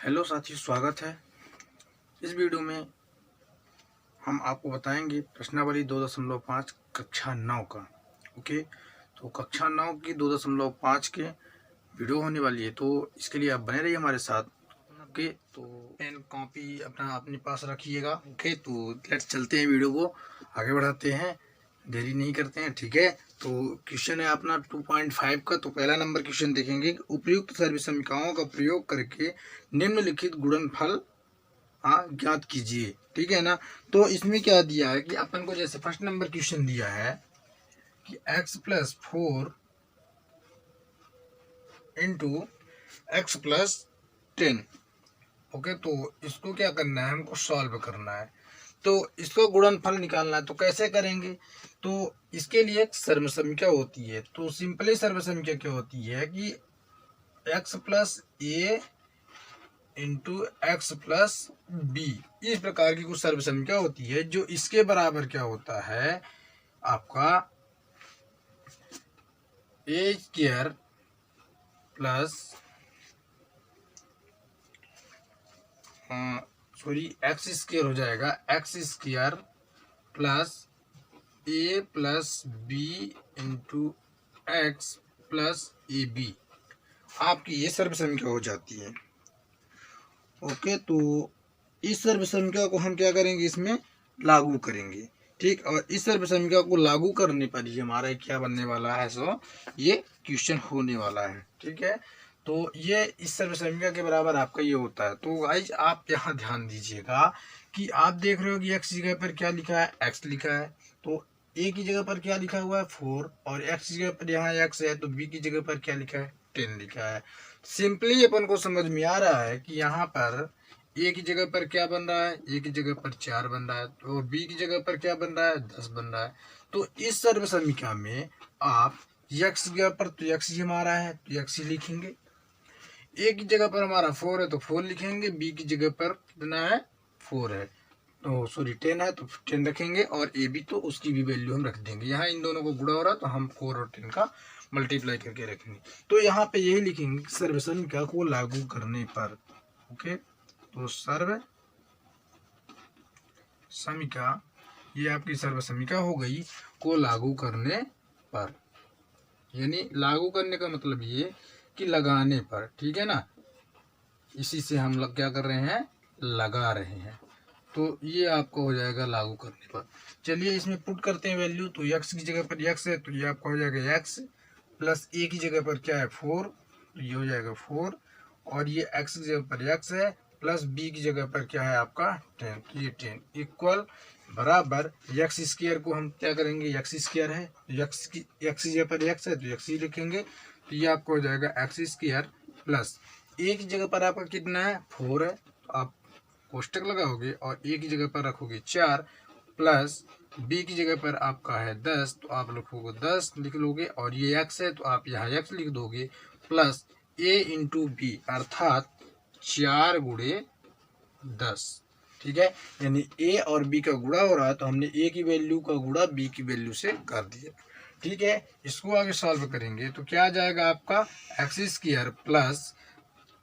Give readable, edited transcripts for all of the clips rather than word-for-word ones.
Hello साथियों, स्वागत है। इस वीडियो में हम आपको बताएंगे प्रश्नावली 2.5 कक्षा 9 का। ओके, तो कक्षा 9 की 2.5 के वीडियो होने वाली है, तो इसके लिए आप बने रहिए हमारे साथ। ओके, तो पेन कॉपी अपने पास रखिएगा। ओके, तो लेट्स चलते हैं, वीडियो को आगे बढ़ाते हैं, देरी नहीं करते हैं। ठीक है, तो क्वेश्चन है अपना 2.5 का। तो पहला नंबर क्वेश्चन देखेंगे। उपयुक्त सर्व समीकरणों का प्रयोग करके निम्नलिखित गुणनफल ज्ञात कीजिए। ठीक है ना। तो इसमें क्या दिया है कि अपन को जैसे फर्स्ट नंबर क्वेश्चन दिया है कि x+4 इंटू x+10। ओके, तो इसको क्या करना है, हमको सॉल्व करना है। तो इसको गुणनफल निकालना है, तो कैसे करेंगे। तो इसके लिए एक सर्वसमीकरण होती है। तो सिंपली सर्वसमीकरण क्या होती है कि x+a इंटू x+b, इस प्रकार की कुछ सर्वसमीकरण होती है, जो इसके बराबर क्या होता है आपका a² प्लस x² हो जाएगा, x² plus a+b into x+ab, आपकी ये सर्वसमीकरण हो जाती है। ओके, तो इस सर्वसमीकरण को हम क्या करेंगे, इसमें लागू करेंगे। ठीक, और इस सर्वसमीकरण को लागू करने पर ही हमारा क्या बनने वाला है, सो ये क्वेश्चन होने वाला है। ठीक है, तो ये इस सर्वसमीकरण के बराबर आपका ये होता है। तो गाइस आप यहाँ ध्यान दीजिएगा कि आप देख रहे हो कि x जगह पर क्या लिखा है, x लिखा है। तो a की जगह पर क्या लिखा हुआ है 4, और x जगह पर यहाँ x है, तो b की जगह पर क्या लिखा है 10 लिखा है। सिंपली अपन को समझ में आ रहा है कि यहाँ पर ए की जगह पर क्या बन रहा है, ए की जगह पर 4 बन रहा है, तो बी की जगह पर क्या बन रहा है 10 बन रहा है। तो इस सर्व समीकरण में आप x की जगह पर तो x ही हमारा है, तो x ही लिखेंगे। ए की जगह पर हमारा 4 है तो 4 लिखेंगे, बी की जगह पर कितना है 4 है, तो सॉरी 10 है तो 10 रखेंगे, और ए बी तो उसकी भी वैल्यू हम रख देंगे। यहाँ इन दोनों को गुणा हो रहा है तो हम 4 और 10 का मल्टीप्लाई करके रखेंगे। तो यहाँ पे यही लिखेंगे सर्व समीकरण को लागू करने पर। ओके, तो सर्व समीकरण, ये आपकी सर्व समीकरण हो गई को लागू करने पर, यानी लागू करने का मतलब ये कि लगाने पर। ठीक है ना, इसी से हम लोग क्या कर रहे हैं, लगा रहे हैं। तो ये आपको हो जाएगा लागू करने पर। चलिए इसमें पुट करते हैं वैल्यू। तो x की जगह पर x है, तो ये आपका हो जाएगा x, प्लस a की जगह पर क्या है 4, तो ये हो जाएगा 4, और ये x की जगह पर x है, प्लस b की जगह पर क्या है आपका 10, तो ये 10 इक्वल बराबर x² को हम क्या करेंगे, x² है, x की जगह पर x है तो x ही लिखेंगे। तो ये आपको हो जाएगा x² प्लस a की जगह पर आपका कितना है 4 है, तो आप कोष्टक लगाओगे और a की जगह पर रखोगे 4, प्लस b की जगह पर आपका है 10, तो आप लिखोगे 10 लिख लोगे, और ये x है तो आप यहाँ x लिख दोगे, प्लस a इंटू बी, अर्थात 4 गुणे 10। ठीक है, यानी a और b का गुणा हो रहा है, तो हमने a की वैल्यू का गुणा b की वैल्यू से कर दिया। ठीक है, इसको आगे सॉल्व करेंगे तो क्या आ जाएगा आपका x² प्लस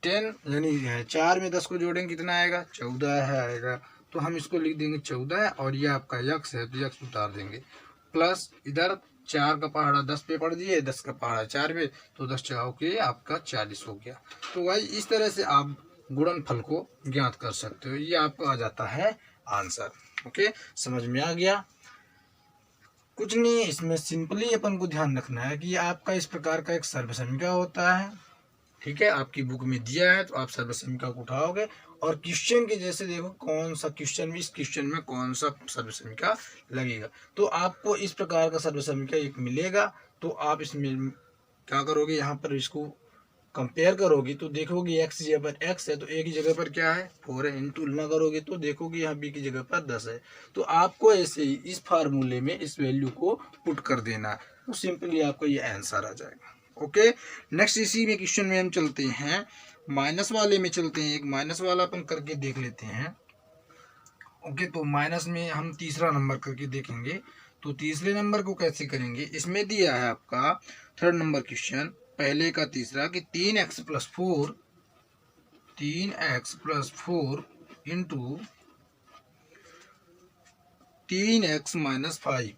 10, यानी 4 में 10 को जोड़ेंगे कितना आएगा 14 है आएगा, तो हम इसको लिख देंगे 14, और ये आपका x है तो x उतार देंगे, प्लस इधर 4 का पहाड़ा 10 पे पड़ दिए, 10 का पहाड़ा 4 पे, तो 10 चौके के आपका 40 हो गया। तो भाई इस तरह से आप गुणनफल को ज्ञात कर सकते हो, ये आपका आ जाता है आंसर। ओके, समझ में आ गया। कुछ नहीं, इसमें सिंपली अपन को ध्यान रखना है कि आपका इस प्रकार का एक सर्व समीकरण होता है। ठीक है, आपकी बुक में दिया है तो आप सर्व समीकरण को उठाओगे, और क्वेश्चन के जैसे देखो कौन सा क्वेश्चन में, इस क्वेश्चन में कौन सा सर्व समीकरण लगेगा। तो आपको इस प्रकार का सर्व समीकरण एक मिलेगा, तो आप इसमें क्या करोगे, यहाँ पर इसको कंपेयर करोगे तो देखोगे x की जगह पर x है तो a की जगह पर क्या है 4 है, इन तुलना करोगे तो देखोगे यहाँ b की जगह पर 10 है। तो आपको ऐसे ही इस फार्मूले में इस वैल्यू को पुट कर देना है, तो सिंपली आपको ये आंसर आ जाएगा। ओके, नेक्स्ट इसी में क्वेश्चन में हम चलते हैं, माइनस वाले में चलते हैं। एक माइनस वाला अपन करके देख लेते हैं। ओके, तो माइनस में हम तीसरा नंबर करके देखेंगे। तो तीसरे नंबर को कैसे करेंगे, इसमें दिया है आपका थर्ड नंबर क्वेश्चन, पहले का तीसरा, कि 3x+4 3x plus 4 into 3x minus 5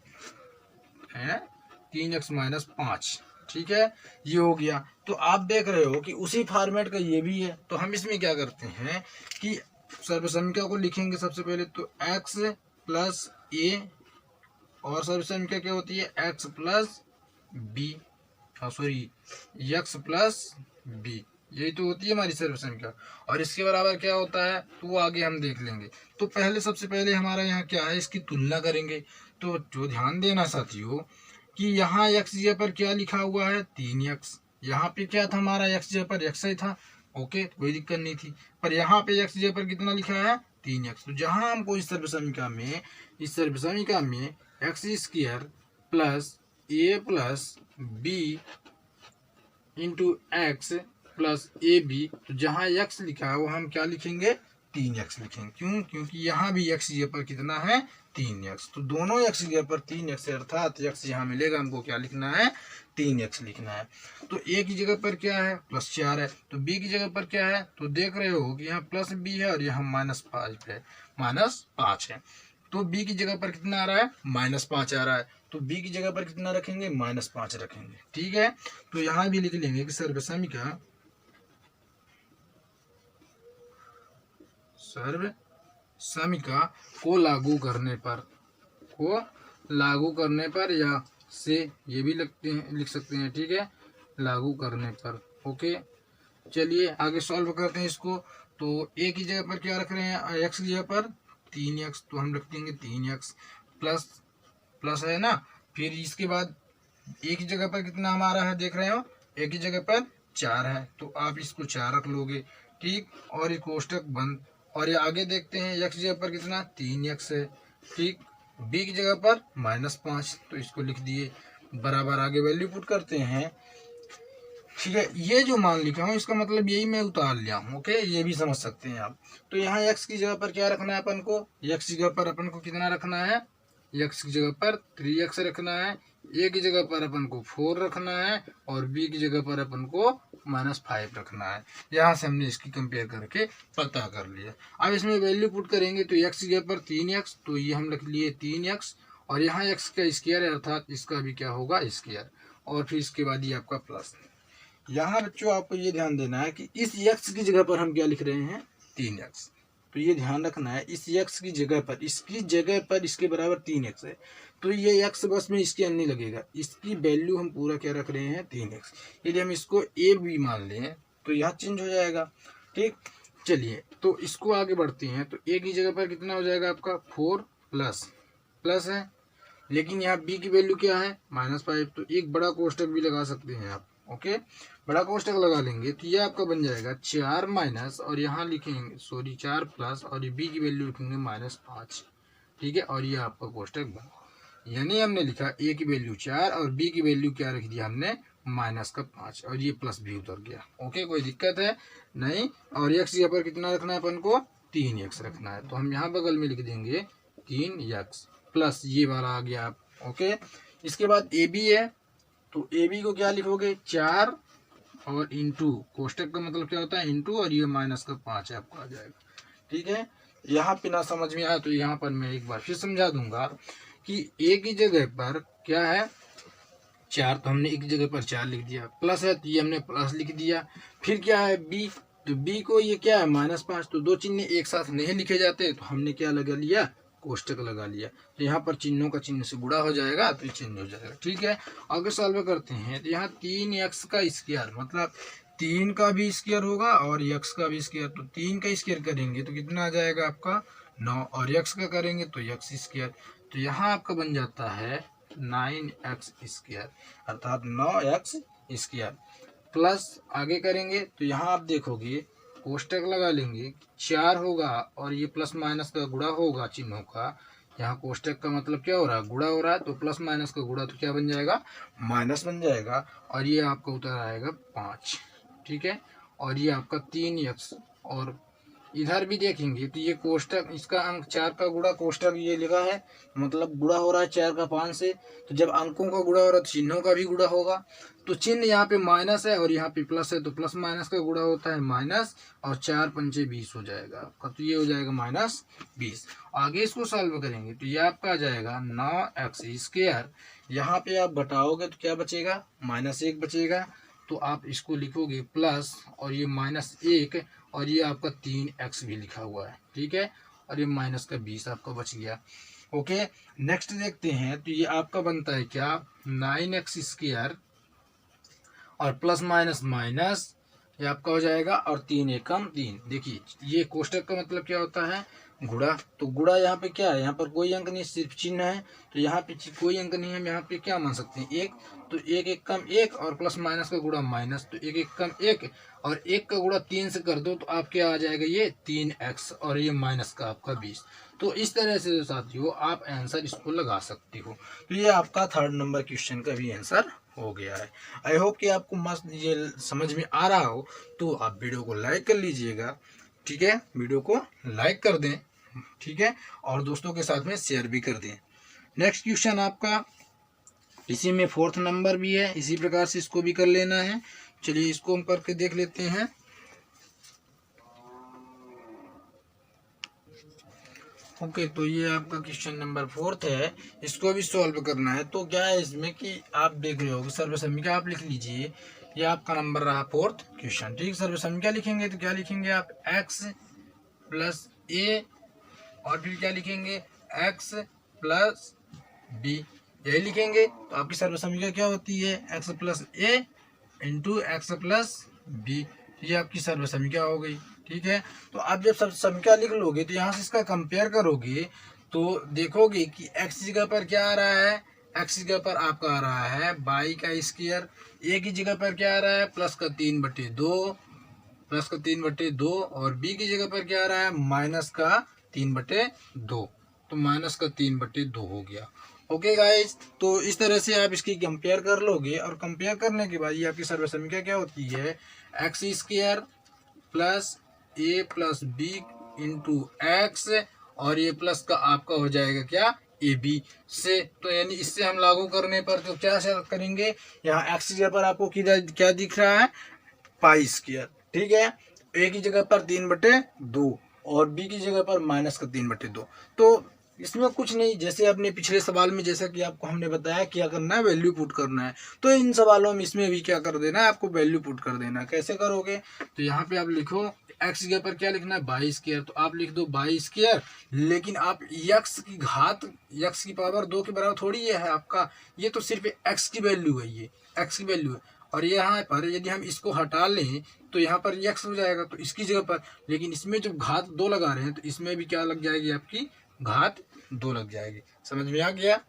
है, 3x माइनस 5। ठीक है, ये हो गया। तो आप देख रहे हो कि उसी फॉर्मेट का ये भी है। तो हम इसमें क्या करते हैं कि सर्वसमीका को लिखेंगे सबसे पहले तो x प्लस ए, और सर्वसमीका क्या होती है x plus B, sorry x plus B, यही तो होती है हमारी सर्वसमीका। और इसके बराबर क्या होता है तो वो आगे हम देख लेंगे। तो पहले सबसे पहले हमारा यहाँ क्या है, इसकी तुलना करेंगे। तो जो ध्यान देना साथियों कि यहाँ x जगह पर क्या लिखा हुआ है 3x, यहाँ पे क्या था हमारा x जगह पर x ही था, ओके कोई दिक्कत नहीं थी। पर यहाँ पे x जगह पर कितना लिखा है 3x। तो जहाँ हमको इस सर्वसमीका में X square plus A plus B into X plus A B, तो जहाँ x लिखा है वो हम क्या लिखेंगे 3x लिखेंगे। क्यों? क्योंकि यहाँ भी x जगह पर कितना है 3x। तो दोनों x जगह पर 3x है, अर्थात x यहाँ मिलेगा हमको क्या लिखना है 3x लिखना है। तो a की जगह पर क्या है +4 है, तो b की जगह पर क्या है तो देख रहे हो कि यहाँ प्लस b है और यहाँ -5 है, -5 है। तो b की जगह पर कितना आ रहा है -5 आ रहा है, तो b की जगह पर कितना रखेंगे -5 रखेंगे। ठीक है, तो यहाँ भी लिख लेंगे कि सर्वसमीका को लागू करने पर या से ये भी लिख सकते हैं। ठीक है, लागू करने पर। ओके, चलिए आगे सॉल्व करते हैं इसको। तो ए की जगह पर क्या रख रहे हैं एक्स की जगह पर 3x, तो हम रख देंगे 3x प्लस है ना। फिर इसके बाद ए की जगह पर कितना हमारा है देख रहे हो, ए की जगह पर 4 है, तो आप इसको 4 रख लोगे। ठीक, और ये कोष्टक बंद। और ये आगे देखते हैं x जगह पर कितना 3x है। ठीक, b की जगह पर -5, तो इसको लिख दिए बराबर, आगे वैल्यू पुट करते हैं। ठीक है, ये जो मान लिखा हूँ इसका मतलब यही मैं उतार लिया हूँ। ओके, ये भी समझ सकते हैं आप। तो यहाँ x की जगह पर क्या रखना है अपन को, x की जगह पर अपन को कितना रखना है, x की जगह पर 3x रखना है, a की जगह पर अपन को 4 रखना है, और b की जगह पर अपन को -5 रखना है। यहाँ से हमने इसकी कंपेयर करके पता कर लिया। अब इसमें वैल्यू पुट करेंगे तो x की जगह पर 3x, तो ये हम रख लिए 3x, और यहाँ x का स्क्वायर है अर्थात इसका भी क्या होगा स्क्वायर, और फिर इसके बाद ये आपका प्लस। यहाँ बच्चों आपको ये ध्यान देना है कि इस x की जगह पर हम क्या लिख रहे हैं 3x। तो ये ध्यान रखना है, इस x की जगह पर, इसकी जगह पर इसके बराबर 3x है, तो ये x बस में इसके अन्य लगेगा। इसकी वैल्यू हम पूरा क्या रख रहे हैं 3x। यदि हम इसको a भी मान लें तो यहाँ चेंज हो जाएगा। ठीक, चलिए तो इसको आगे बढ़ते हैं। तो a की जगह पर कितना हो जाएगा आपका 4 प्लस है, लेकिन यहाँ b की वैल्यू क्या है -5, तो एक बड़ा कोष्टक भी लगा सकते हैं आप। ओके, बड़ा कोष्टक लगा लेंगे तो ये आपका बन जाएगा 4 माइनस, और यहाँ लिखेंगे 4 प्लस, और ये b की वैल्यू लिखेंगे -5। ठीक है, और ये आपका कोष्टक बन, यानी हमने लिखा a की वैल्यू 4 और b की वैल्यू क्या रख दिया हमने -5, और ये प्लस भी उतर गया। ओके, कोई दिक्कत है नहीं। और x यहाँ पर कितना रखना है अपन को 3x रखना है, तो हम यहाँ बगल में लिख देंगे 3x प्लस ये वाला आ गया आप। ओके, इसके बाद ए बी है, तो ए बी को क्या लिखोगे 4 और इंटू, कोष्टक का मतलब क्या होता है इंटू, और ये -5 आपको आ जाएगा। ठीक है, यहाँ पे ना समझ में आया तो यहाँ पर मैं एक बार फिर समझा दूंगा कि ए की जगह पर क्या है 4, तो हमने एक की जगह पर 4 लिख दिया, प्लस है तो ये हमने प्लस लिख दिया। फिर क्या है बी, तो बी को ये क्या है -5, तो दो चिन्ह एक साथ नहीं लिखे जाते, तो हमने क्या लगा लिया कोष्टक लगा लिया। तो यहाँ पर चिन्हों का चिन्ह से गुणा हो जाएगा तो चेंज हो जाएगा। ठीक है, आगे सॉल्व करते हैं। तो यहाँ 3x का स्क्वायर मतलब 3 का भी स्क्वायर होगा और x का भी स्क्वायर, तो 3 का स्क्वायर करेंगे तो कितना आ जाएगा आपका 9, और x का करेंगे तो x स्क्वायर, तो यहाँ आपका बन जाता है 9x स्क्वायर, अर्थात 9x स्क्वायर। प्लस आगे करेंगे तो यहाँ आप देखोगे कोष्टक लगा लेंगे 4 होगा और ये प्लस माइनस का गुणा होगा चिन्हों का। यहाँ कोष्टक का मतलब क्या हो रहा है गुणा हो रहा है, तो प्लस माइनस का गुणा तो क्या बन जाएगा माइनस बन जाएगा, और ये आपका उतर आएगा 5। ठीक है, और ये आपका 3x और इधर भी देखेंगे तो ये कोष्टक, इसका अंक 4 का गुणा कोष्टक ये लिखा है, मतलब गुणा हो रहा है 4 का 5 से। तो जब अंकों का गुणा हो रहा है तो चिन्हों का भी गुणा होगा। तो चिन्ह यहाँ पे माइनस है और यहाँ पे प्लस है, तो प्लस माइनस का गुणा होता है माइनस, और 4 पंचे 20 हो जाएगा आपका। तो ये हो जाएगा -20। आगे इसको सॉल्व करेंगे तो ये आपका आ जाएगा 9x²। यहाँ पे आप घटाओगे तो क्या बचेगा, -1 बचेगा। तो आप इसको लिखोगे प्लस, और ये -1, और ये आपका 3x भी लिखा हुआ है, ठीक है। और ये -20 आपका बच गया। ओके, नेक्स्ट देखते हैं। तो ये आपका बनता है क्या, 9x² और प्लस माइनस माइनस, ये आपका हो जाएगा, और 3 एकम 3। देखिए ये कोष्टक का मतलब क्या होता है, गुणा। तो गुणा यहाँ पे क्या है, यहाँ पर कोई अंक नहीं, सिर्फ चिन्ह है। तो यहाँ पे कोई अंक नहीं है, हम यहाँ पे क्या मान सकते हैं, 1। तो 1 एकम 1, और प्लस माइनस का गुणा माइनस, तो 1 एकम 1, और 1 का गुणा 3 से कर दो तो आप क्या आ जाएगा, ये 3x, और ये माइनस का आपका 20। तो इस तरह से साथियों आप आंसर इसको लगा सकते हो। तो ये आपका 3rd नंबर क्वेश्चन का भी आंसर हो गया है। आई होप कि आपको मस्त ये समझ में आ रहा हो। तो आप वीडियो को लाइक कर लीजिएगा, ठीक है, वीडियो को लाइक कर दें, ठीक है, और दोस्तों के साथ में शेयर भी कर दें। नेक्स्ट क्वेश्चन आपका इसी में 4th नंबर भी है, इसी प्रकार से इसको भी कर लेना है। चलिए इसको हम करके देख लेते हैं। ओके, तो ये आपका क्वेश्चन नंबर 4th है, इसको भी सॉल्व करना है। तो क्या है इसमें कि आप देख रहे हो सर्वसम्मिका आप लिख लीजिए। ये आपका नंबर रहा 4th क्वेश्चन, ठीक। सर्वसम्मिका लिखेंगे तो क्या लिखेंगे आप, x + a, और फिर क्या लिखेंगे, x + b, यही लिखेंगे। तो आपकी सर्वसम्मिका क्या होती है, x + a × x + b। ये आपकी सर्वसम्मिका हो गई, ठीक है। तो आप जब सर्वसम्मिका लिख लोगे तो यहाँ से इसका कंपेयर करोगे तो देखोगे कि x जगह पर क्या आ रहा है, x जगह पर आपका आ रहा है y², a की जगह पर क्या आ रहा है, +3/2, +3/2, और b की जगह पर क्या आ रहा है, -3/2। तो -3/2 हो गया। ओके गाइज, तो इस तरह से आप इसकी कंपेयर कर लोगे, और कंपेयर करने के बाद ये आपकी सर्वसम्मिका क्या होती है, x² + a + b × x, और ये प्लस का आपका हो जाएगा क्या, AB से। तो यानी इससे हम लागू करने पर तो क्या करेंगे, यहाँ x की जगह पर आपको क्या दिख रहा है, π², ठीक है। a की जगह पर 3/2, और b की जगह पर -3/2। तो इसमें कुछ नहीं, जैसे अपने पिछले सवाल में जैसा कि आपको हमने बताया क्या करना है, वैल्यू पुट करना है। तो इन सवालों में इसमें भी क्या कर देना है, आपको वैल्यू पुट कर देना है। कैसे करोगे, तो यहाँ पे आप लिखो x जगह पर क्या लिखना है, y²। तो आप लिख दो y², लेकिन आप x की घात, x की पावर 2 के बराबर थोड़ी ये है आपका, ये तो सिर्फ x की वैल्यू है, ये x की वैल्यू है। और यहाँ पर यदि हम इसको हटा लें तो यहाँ पर x हो जाएगा, तो इसकी जगह पर, लेकिन इसमें जब घात 2 लगा रहे हैं तो इसमें भी क्या लग जाएगी, आपकी घात 2 लग जाएगी। समझ में आ गया,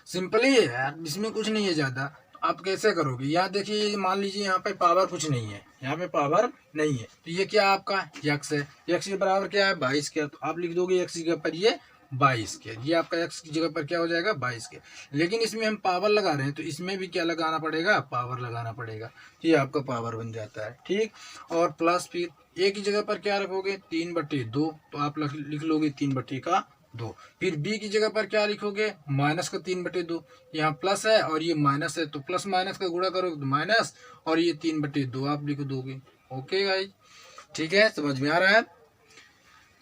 सिंपल ही है यार, इसमें कुछ नहीं है ज़्यादा। तो आप कैसे करोगे, यहाँ देखिए, मान लीजिए यहाँ पे पावर कुछ नहीं है, यहाँ पे पावर नहीं है, तो ये क्या आपका x है, x के बराबर क्या है, 22²। तो आप लिख दोगे x की जगह पर ये 22², ये आपका x की जगह पर क्या हो जाएगा, 22²। लेकिन इसमें हम पावर लगा रहे हैं तो इसमें भी क्या लगाना पड़ेगा, पावर लगाना पड़ेगा। ये आपका पावर बन जाता है, ठीक। और प्लस फिर a की जगह पर क्या रखोगे, 3/2। तो आप लिख लोगे 3/2। फिर b की जगह पर क्या लिखोगे, -3/2। यहाँ प्लस है और ये माइनस है, तो प्लस माइनस का गुणा करोगे तो माइनस, और ये 3/2 आप लिख दोगे। ओके गाइस, ठीक है, समझ में आ रहा है।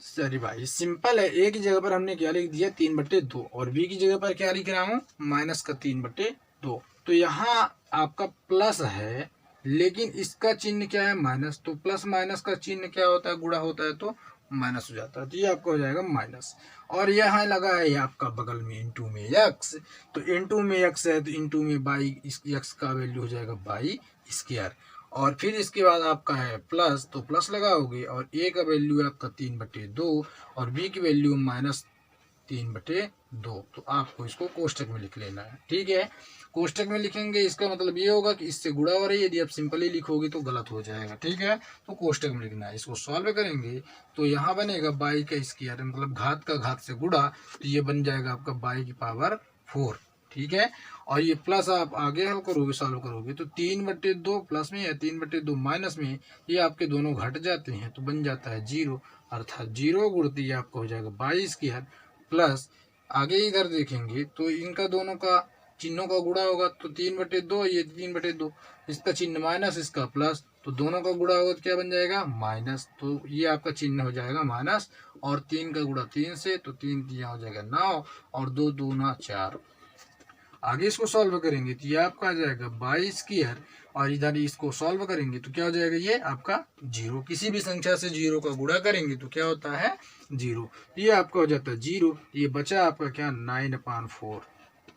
सॉरी भाई, सिंपल है। a की जगह पर हमने क्या लिख दिया, 3/2, और b की जगह पर क्या लिख रहा हूँ, -3/2। तो यहाँ आपका प्लस है, लेकिन इसका चिन्ह क्या है, माइनस। तो प्लस माइनस का चिन्ह क्या होता है, गुणा होता है तो माइनस हो जाता है। तो ये आपका हो जाएगा माइनस, और यहाँ लगा है आपका बगल में इनटू में x। तो इनटू में x है तो इनटू में बाई, इस x का वैल्यू हो जाएगा y²। और फिर इसके बाद आपका है प्लस, तो प्लस लगाओगे, और a का वैल्यू है आपका 3/2, और b की वैल्यू -3/2। तो आपको इसको कोष्टक में लिख लेना है, ठीक है। कोष्टक में लिखेंगे, इसका मतलब ये होगा कि इससे गुणा हो रही है। यदि आप सिंपली लिखोगे तो गलत हो जाएगा, ठीक है। तो कोष्टक में लिखना है। इसको सॉल्व करेंगे तो यहाँ बनेगा y², मतलब घात का घात से गुणा, तो ये बन जाएगा आपका y की पावर 4। ठीक है। और ये प्लस आप आगे हल करोगे, सॉल्व करोगे तो 3/2 प्लस में या 3/2 माइनस में, ये आपके दोनों घट जाते हैं तो बन जाता है 0, अर्थात 0 गुणती ये आपका हो जाएगा 22² प्लस, आगे इधर देखेंगे तो इनका दोनों का चिन्हों का गुणा होगा तो 3/2, ये 3/2, इसका चिन्ह माइनस इसका प्लस, तो दोनों का गुणा होगा तो क्या बन जाएगा माइनस, तो ये आपका चिन्ह हो जाएगा माइनस। और 3 का गुणा 3 से, तो 3 यहाँ हो जाएगा 9 और 2 दूना 4। आगे इसको सॉल्व करेंगे तो ये आपका आ जाएगा 22² और इधर इसको सॉल्व करेंगे तो क्या हो जाएगा ये आपका 0। किसी भी संख्या से 0 का गुणा करेंगे तो क्या होता है 0, ये आपका हो जाता है 0। ये बचा आपका क्या 9/4,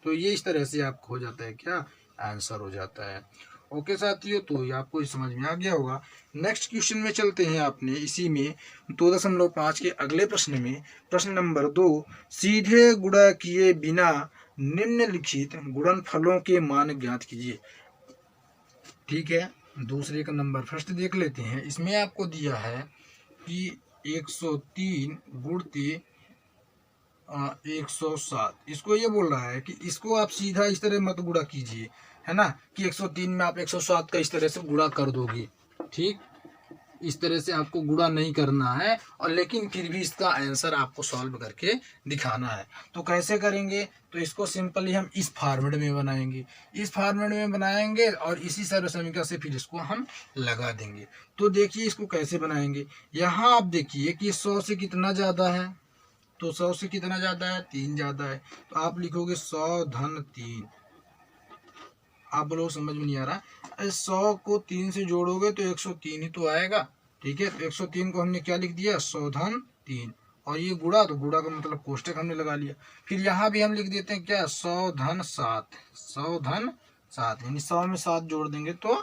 तो ये इस तरह से आपको हो जाता है क्या आंसर हो जाता है। ओके साथियों, तो ये आपको समझ में आ गया होगा। नेक्स्ट क्वेश्चन में चलते हैं आपने इसी में 2.5 के अगले प्रश्न में, प्रश्न नंबर 2, सीधे गुणा किए बिना निम्नलिखित गुणनफलों के मान ज्ञात कीजिए। ठीक है, दूसरे का नंबर फर्स्ट देख लेते हैं। इसमें आपको दिया है कि 103 गुणती 107, इसको ये बोल रहा है कि इसको आप सीधा इस तरह मत गुणा कीजिए, है ना, कि 103 में आप 107 का इस तरह से गुणा कर दोगे। ठीक, इस तरह से आपको गुणा नहीं करना है, और लेकिन फिर भी इसका आंसर आपको सॉल्व करके दिखाना है। तो कैसे करेंगे, तो इसको सिंपली हम इस फॉर्मेट में बनाएंगे, इस फॉर्मेट में बनाएंगे और इसी सर्व समीकरण से फिर इसको हम लगा देंगे। तो देखिए इसको कैसे बनाएंगे। यहाँ आप देखिए कि 100 से कितना ज़्यादा है, तो 100 से कितना ज़्यादा है 3 ज़्यादा है, तो आप लिखोगे 100 धन 3। आप बोलो समझ में नहीं आ रहा, 100 को 3 से जोड़ोगे तो 103 ही तो आएगा। ठीक है, तो 103 को हमने क्या लिख दिया 100 धन 3, और ये गुणा, तो गुणा का मतलब कोष्टक हमने लगा लिया। फिर यहाँ भी हम लिख देते हैं क्या 100 धन 7, 100 धन 7, यानी 100 में 7 जोड़ देंगे तो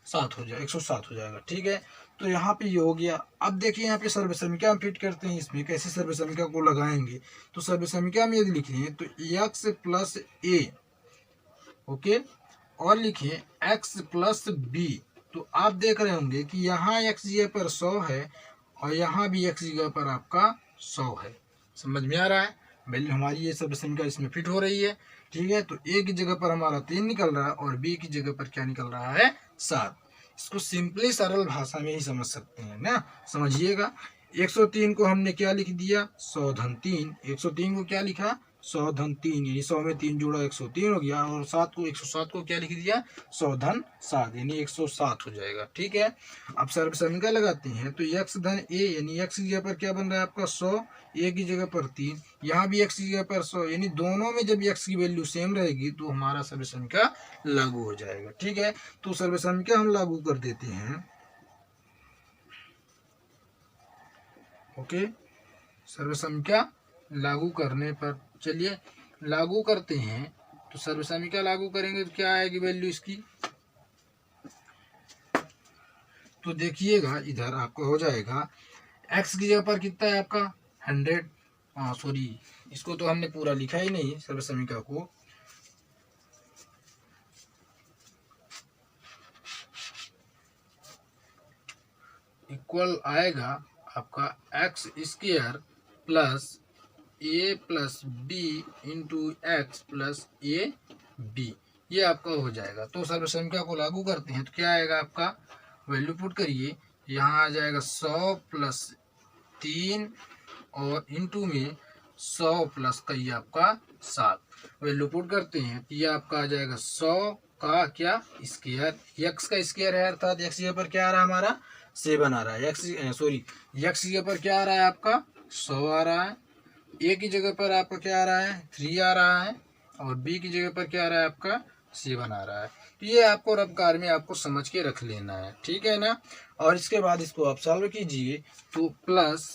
7 हो जाएगा, 107 हो जाएगा। ठीक है, तो यहाँ पे ये हो गया। अब देखिए यहाँ पे सर्व समीकरण हम फिट करते हैं इसमें, कैसे सर्व समीकरण को लगाएंगे। तो सर्व समीकरण में यदि लिखें तो x प्लस ए, ओके, और लिखें x प्लस बी, तो आप देख रहे होंगे कि यहाँ x जगह पर 100 है और यहाँ भी x जगह पर आपका 100 है। समझ में आ रहा है, वैल्यू हमारी ये सब समीकरण इसमें फिट हो रही है। ठीक है, तो a की जगह पर हमारा 3 निकल रहा है और b की जगह पर क्या निकल रहा है 7। इसको सिंपली सरल भाषा में ही समझ सकते हैं ना, समझिएगा। 103 को हमने क्या लिख दिया 100 धन 3, 103 को क्या लिखा 100 धन 3, यानी 100 में 3 जोड़ा 103 हो गया, और 107 को क्या लिख दिया 100 धन 7, यानी 107 हो जाएगा। ठीक है, अब सर्व समीकरण लगाते हैं तो x धन a, यानी x की जगह पर क्या बन रहा है आपका 100, a की जगह पर 3, यहाँ भी x की जगह पर 100, यानी दोनों में जब x की वैल्यू सेम रहेगी तो हमारा सर्व समीकरण लागू हो जाएगा। ठीक है, तो सर्व समीकरण हम लागू कर देते हैं। ओके, सर्व समीकरण लागू करने पर, चलिए लागू करते हैं। तो सर्व समीकरण लागू करेंगे तो क्या आएगी वैल्यू इसकी, तो देखिएगा इधर आपको हो जाएगा x की जगह पर कितना है आपका 100, सॉरी इसको तो हमने पूरा लिखा ही नहीं सर्व समीकरण को, इक्वल आएगा आपका x square plus a plus B into X plus A B, ये आपका हो जाएगा। तो सर्व समीकरण को लागू करते हैं तो क्या आएगा आपका, वैल्यू पुट करिए, यहाँ आ जाएगा 100 प्लस 3 और इंटू में 100 प्लस का ये आपका 7, वैल्यू पुट करते हैं तो ये आपका आ जाएगा 100 का क्या स्क्वायर, x का स्क्वायर है, अर्थात x जगह पर क्या आ रहा है हमारा 7 आ रहा है, x जगह पर क्या आ रहा है आपका 100 आ रहा है, ए की जगह पर आपका क्या आ रहा है 3 आ रहा है, और बी की जगह पर क्या आ रहा है आपका 7 आ रहा है। तो ये आपको रफ्कार में आपको समझ के रख लेना है, ठीक है ना। और इसके बाद इसको आप सॉल्व कीजिए तो प्लस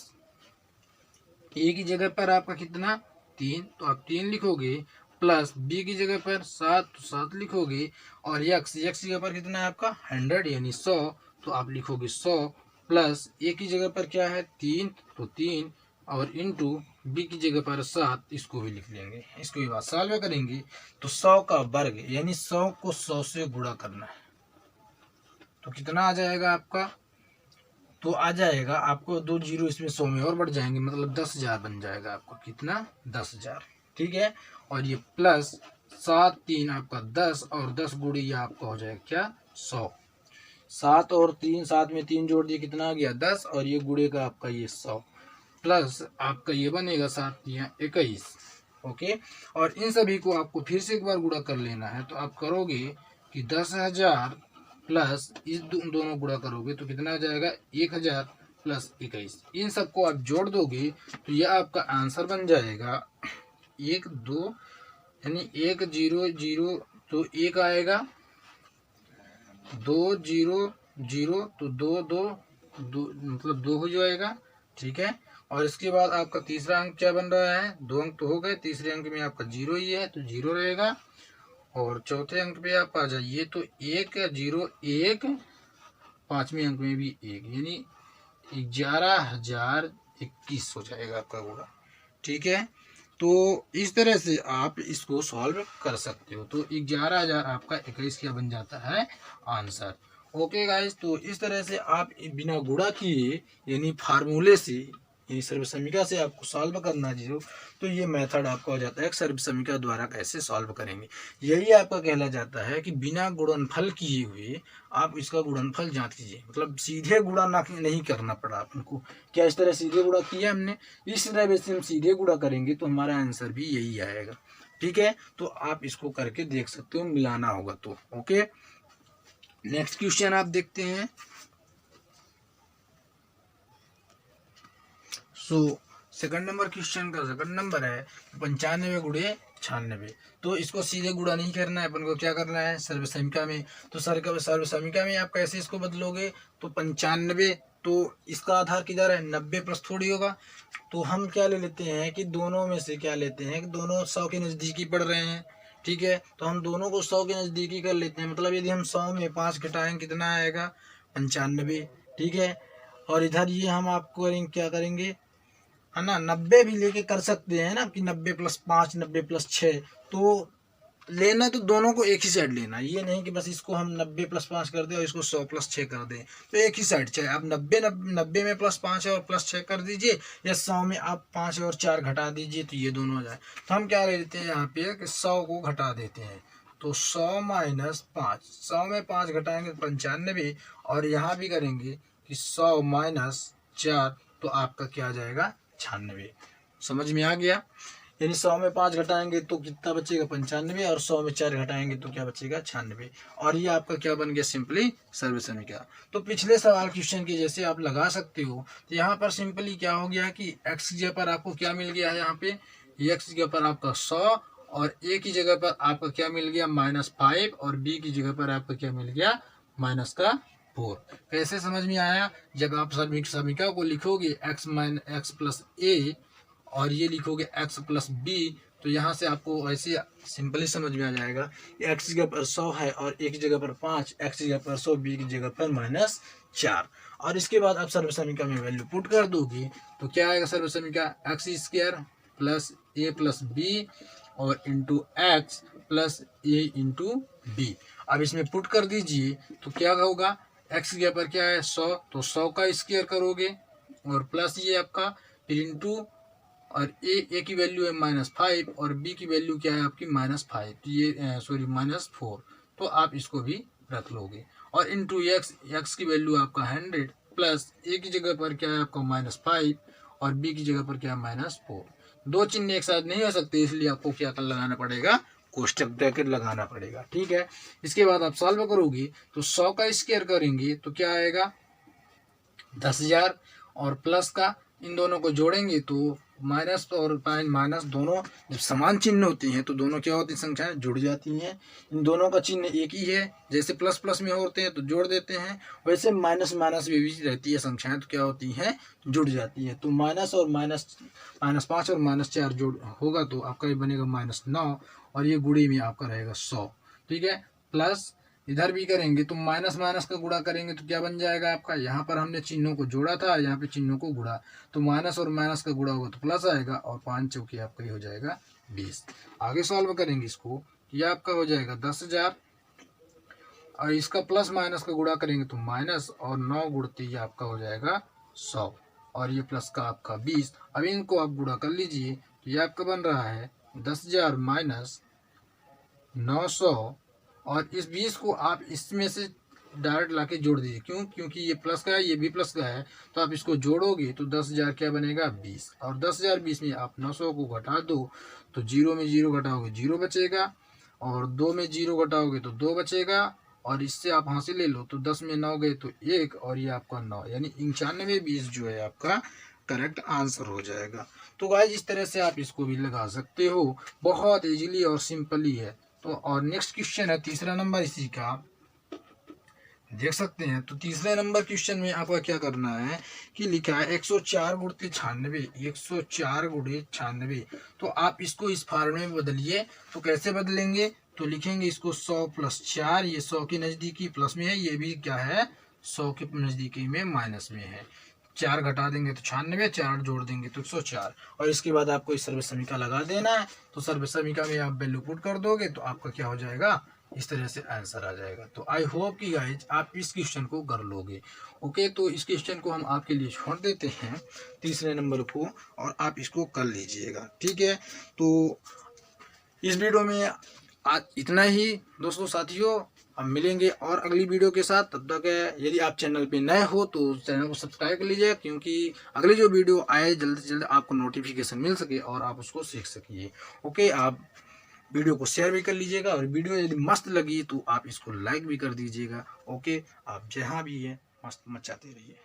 ए की जगह पर आपका कितना 3, तो आप 3 लिखोगे, प्लस बी की जगह पर 7, तो 7 लिखोगे, और यक्स की जगह पर कितना है आपका 100 यानी 100, तो आप लिखोगे 100, प्लस ए की जगह पर क्या है 3, तो 3, और इंटू बी की जगह पर 7, इसको भी लिख लेंगे। इसको भी बात सॉल्व करेंगे तो 100 का वर्ग यानी 100 को 100 से गुणा करना है, तो कितना आ जाएगा आपका, तो आ जाएगा आपको 2 जीरो इसमें 100 में और बढ़ जाएंगे, मतलब 10,000 बन जाएगा आपको, कितना 10,000। ठीक है, और ये प्लस 7 3 आपका 10 और 10 गुड़ी ये आपका हो जाएगा क्या 100। 7 और 3, 7 में 3 जोड़ दिए कितना आ गया 10 और ये गुड़े का आपका ये 100 प्लस आपका ये बनेगा 7 या 21। ओके, और इन सभी को आपको फिर से एक बार गुणा कर लेना है। तो आप करोगे कि 10,000 प्लस इस दोनों गुणा करोगे तो कितना आ जाएगा 1,000 प्लस 21। इन सबको आप जोड़ दोगे तो यह आपका आंसर बन जाएगा 1 2 यानी 1 0 0 तो 1 आएगा, 2 0 0 तो 2 2 2 मतलब 2 हो जाएगा। ठीक है, और इसके बाद आपका तीसरा अंक क्या बन रहा है, 2 अंक तो हो गए, तीसरे अंक में आपका 0 ही है तो 0 रहेगा। और चौथे अंक पे आप आ जाइए तो 1 0 1, पांचवें अंक में भी 1 यानी 11,021 हो जाएगा आपका गुणा। ठीक है, तो इस तरह से आप इसको सॉल्व कर सकते हो। तो 11,000 आपका 21 क्या बन जाता है आंसर। ओके गाइस, तो इस तरह से आप बिना गुणा किए यानी फार्मूले से यानी सर्वसमीका से आपको सॉल्व करना चाहिए, तो ये मेथड आपका हो जाता है सर्वसमीका द्वारा कैसे सॉल्व करेंगे। यही आपका कहला जाता है कि बिना गुणनफल किए हुए आप इसका गुणनफल जांच कीजिए, मतलब सीधे गुणा ना नहीं करना पड़ा आपको। क्या इस तरह सीधे गुणा किया हमने, इस तरह से हम सीधे गुणा करेंगे तो हमारा आंसर भी यही आएगा। ठीक है, तो आप इसको करके देख सकते हो, मिलाना होगा तो। ओके, नेक्स्ट क्वेश्चन आप देखते हैं। सेकंड नंबर क्वेश्चन का सेकंड नंबर है 95 गुणे 96। तो इसको सीधे गुणा नहीं करना है, अपन को क्या करना है सर्वसमीका में। तो सर्वसमीका में आप कैसे इसको बदलोगे, तो 95 तो इसका आधार किधर है 90 प्लस थोड़ी होगा, तो हम क्या ले लेते हैं कि दोनों में से क्या लेते हैं कि दोनों 100 के नज़दीकी पड़ रहे हैं। ठीक है, तो हम दोनों को 100 के नज़दीकी कर लेते हैं, मतलब यदि हम 100 में 5 घटाएंगे कितना आएगा 95। ठीक है, और इधर ये हम आपको क्या करेंगे है ना 90 भी लेके कर सकते हैं ना कि 90 प्लस 5 90 प्लस 6, तो लेना तो दोनों को एक ही साइड लेना, ये नहीं कि बस इसको हम 90 प्लस 5 कर दें और इसको 100 प्लस 6 कर दें, तो एक ही साइड चाहे आप 90 में प्लस 5 और प्लस 6 कर दीजिए, या 100 में आप 5 और 4 घटा दीजिए, तो ये दोनों हो जाए। तो हम क्या ले लेते हैं यहाँ पे कि 100 को घटा देते हैं, तो 100 माइनस 5, 100 में 5 घटाएंगे 95, और यहाँ भी करेंगे कि 100 माइनस 4, तो आपका क्या आ जाएगा 96। समझ में आ गया, यानी 100 में 5 घटाएंगे तो कितना बचेगा 95, और 100 में 4 घटाएंगे तो क्या बचेगा 96, और ये आपका क्या बन गया सिंपली सर्वसमीका। तो पिछले सवाल क्वेश्चन के जैसे आप लगा सकते हो। तो यहाँ पर सिंपली क्या हो गया कि x की जगह पर आपको क्या मिल गया है, यहाँ पे x की जगह पर आपका 100, और a की जगह पर आपका क्या मिल गया -5, और b की जगह पर आपका क्या मिल गया -4। कैसे समझ में आया, जब आप समीका को लिखोगे x प्लस a और ये लिखोगे x प्लस b, तो यहाँ से आपको ऐसे सिंपली समझ में आ जाएगा x की जगह पर 100 है और a की जगह पर 5, x की जगह पर 100, b की जगह पर -4, और इसके बाद आप सर्वसमीका में वैल्यू पुट कर दोगे तो क्या आएगा सर्वसमीका x² plus a plus b और into x plus a into b। अब इसमें पुट कर दीजिए तो क्या होगा, x की जगह पर क्या है 100, तो 100 का स्क्वायर करोगे और प्लस ये आपका फिर इंटू, और ए की वैल्यू है -5 और बी की वैल्यू क्या है आपकी -5, तो ये -4, तो आप इसको भी रख लोगे, और इंटू एक्स की वैल्यू आपका 100 प्लस ए की जगह पर क्या है आपका -5 और बी की जगह पर क्या है -4। दो चिन्ह एक साथ नहीं हो सकते, इसलिए आपको क्या कर लगाना पड़ेगा कोष्टक ब्रैकेट लगाना पड़ेगा। ठीक है, इसके बाद आप सॉल्व करोगे तो 100 का स्क्वायर करेंगे तो क्या आएगा 10,000, और प्लस का इन दोनों को जोड़ेंगे तो माइनस और माइनस दोनों जब समान चिन्ह होते हैं तो दोनों क्या होती हैं संख्याएं जुड़ जाती हैं। इन दोनों का चिन्ह एक ही है, जैसे प्लस प्लस में होते हैं तो जोड़ देते हैं, वैसे माइनस माइनस में भी रहती है संख्याएं तो क्या होती हैं जुड़ जाती हैं। तो माइनस और -5 और -4 जोड़ होगा तो आपका ये बनेगा -9, और ये गुणे में आपका रहेगा 100। ठीक है, प्लस इधर भी करेंगे तो माइनस माइनस का गुणा करेंगे तो क्या बन जाएगा आपका, यहाँ पर हमने चिन्हों को जोड़ा था, यहाँ पे चिन्हों को गुणा, तो माइनस और माइनस का गुणा होगा तो प्लस आएगा, और 5 चौके आपका ये हो जाएगा 20। आगे सॉल्व करेंगे इसको, ये आपका हो जाएगा 10,000, और इसका प्लस माइनस का गुणा करेंगे तो माइनस, और 9 गुणते ये आपका हो जाएगा 100, और ये प्लस का आपका 20। अब इनको आप गुणा कर लीजिए तो ये आपका बन रहा है 10,000 माइनस 900 और इस 20 को आप इसमें से डायरेक्ट लाके जोड़ दीजिए। क्यों? क्योंकि ये प्लस का है, ये भी प्लस का है, तो आप इसको जोड़ोगे तो 10,000 क्या बनेगा? 20। और 10,000 20 में आप 900 को घटा दो तो जीरो में जीरो घटाओगे जीरो बचेगा, और 2 में जीरो घटाओगे तो 2 बचेगा, और इससे आप हासिल ले लो तो 10 में 9 गए तो 1, और ये आपका 9, यानी 9520 जो है आपका करेक्ट आंसर हो जाएगा। तो गाइस इस तरह से आप इसको भी लगा सकते हो, बहुत इजीली और सिंपली है। तो और नेक्स्ट क्वेश्चन है तीसरा नंबर इसी का, देख सकते हैं। तो तीसरे नंबर क्वेश्चन में आपका क्या करना है कि लिखा है 104 गुणित 96, 104 गुणित 96। तो आप इसको इस फार्मूले में बदलिए। तो कैसे बदलेंगे? तो लिखेंगे इसको 100 प्लस 4, ये 100 के नज़दीकी प्लस में है, ये भी क्या है 100 के नज़दीकी में माइनस में है। 4 घटा देंगे तो 96, 4 जोड़ देंगे तो 104, और इसके बाद आपको इस सर्व समीकरण लगा देना है। तो सर्व समीकरण में आप वैल्यू पुट कर दोगे तो आपका क्या हो जाएगा? इस तरह से आंसर आ जाएगा। तो आई होप कि गाइज आप इस क्वेश्चन को कर लोगे। ओके, तो इस क्वेश्चन को हम आपके लिए छोड़ देते हैं तीसरे नंबर को, और आप इसको कर लीजिएगा। ठीक है, तो इस वीडियो में आज इतना ही दोस्तों साथियों। हम मिलेंगे और अगली वीडियो के साथ। तब तक यदि आप चैनल पे नए हो तो चैनल को सब्सक्राइब कर लीजिए, क्योंकि अगली जो वीडियो आए जल्द से जल्द आपको नोटिफिकेशन मिल सके और आप उसको सीख सकिए। ओके, आप वीडियो को शेयर भी कर लीजिएगा, और वीडियो यदि मस्त लगी तो आप इसको लाइक भी कर दीजिएगा। ओके, आप जहाँ भी हैं मस्त मचाते रहिए।